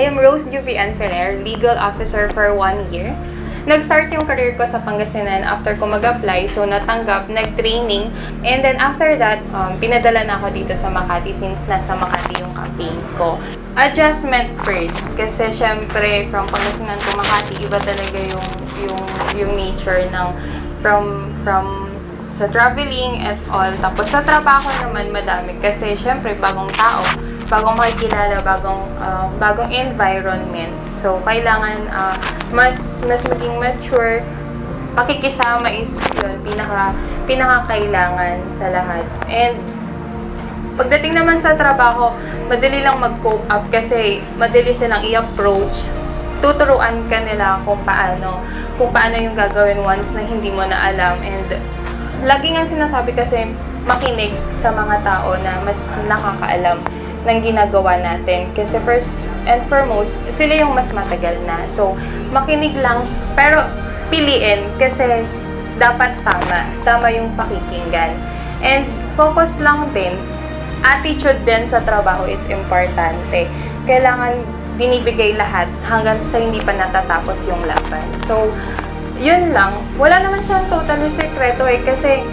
I am Ms Juvy and Ferrer, legal officer for 1 year. Nag-start yung career ko sa Pangasinan after ko mag-apply, so natanggap, nag-training, and then after that, pinadala na ako dito sa Makati since nasa Makati yung campaign ko. Adjustment first, kasi syempre from Pangasinan to Makati, iba talaga yung nature ng from sa traveling at all. Tapos sa trabaho naman madami kasi syempre bagong tao, bagong makikilala, bagong environment. So kailangan mas maging mature. Pakikisama is yun pinaka-kailangan sa lahat. And pagdating naman sa trabaho, madali lang mag-cope up kasi madali silang i-approach. Tuturuan ka nila kung paano yung gagawin once na hindi mo na alam. And lagi nga sinasabi kasi makinig sa mga tao na mas nakakaalam ng ginagawa natin. Kasi first and foremost, sila yung mas matagal na. So, makinig lang, pero piliin kasi dapat tama yung pakikinggan. And focus lang din, attitude din sa trabaho is importante. Kailangan binibigay lahat hanggang sa hindi pa natatapos yung laban. So, yun lang. Wala naman siyang totally sekreto kasi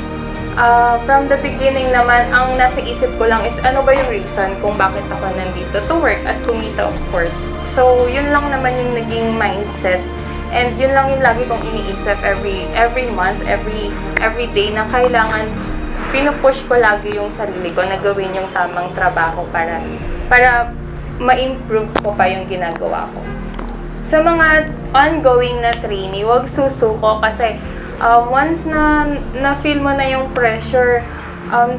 from the beginning naman, ang nasa isip ko lang is ano ba yung reason kung bakit ako nandito to work at kumita, of course. So, yun lang naman yung naging mindset. And yun lang yung lagi kong iniisip every month, every day na kailangan pinupush ko lagi yung sarili ko na gawin yung tamang trabaho para ma-improve ko pa yung ginagawa ko. Sa mga ongoing na trainee, huwag susuko kasi once na-feel mo na yung pressure,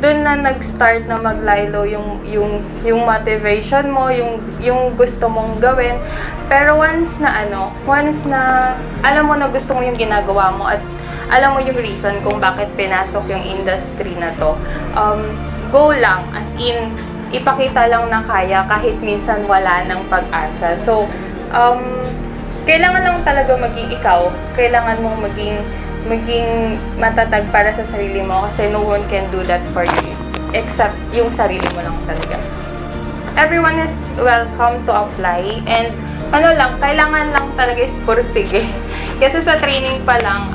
dun na nag-start na maglaylo yung motivation mo, yung gusto mong gawin. Pero once na alam mo na gusto mo yung ginagawa mo at alam mo yung reason kung bakit pinasok yung industry na to, go lang, as in, ipakita lang na kaya kahit minsan wala ng pag-asa. So, kailangan lang talaga maging ikaw. Kailangan mong maging matatag para sa sarili mo kasi no one can do that for you except yung sarili mo lang talaga. Everyone is welcome to apply and kailangan lang talaga is pursige. Kasi sa training pa lang,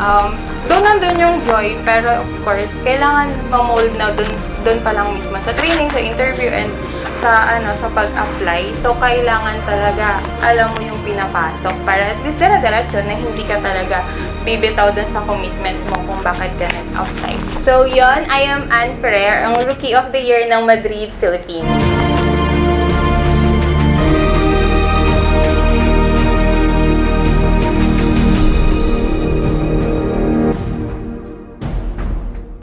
nandun yung joy, pero of course, kailangan ma-mold na dun pa lang mismo sa training, sa interview, and sa pag-apply. So, kailangan talaga alam mo yung pinapasok para at least diretso na hindi ka talaga bibitaw dun sa commitment mo kung bakit ka nag-apply. So, yon, I am Ferrer, ang Rookie of the Year ng Madrid Philippines.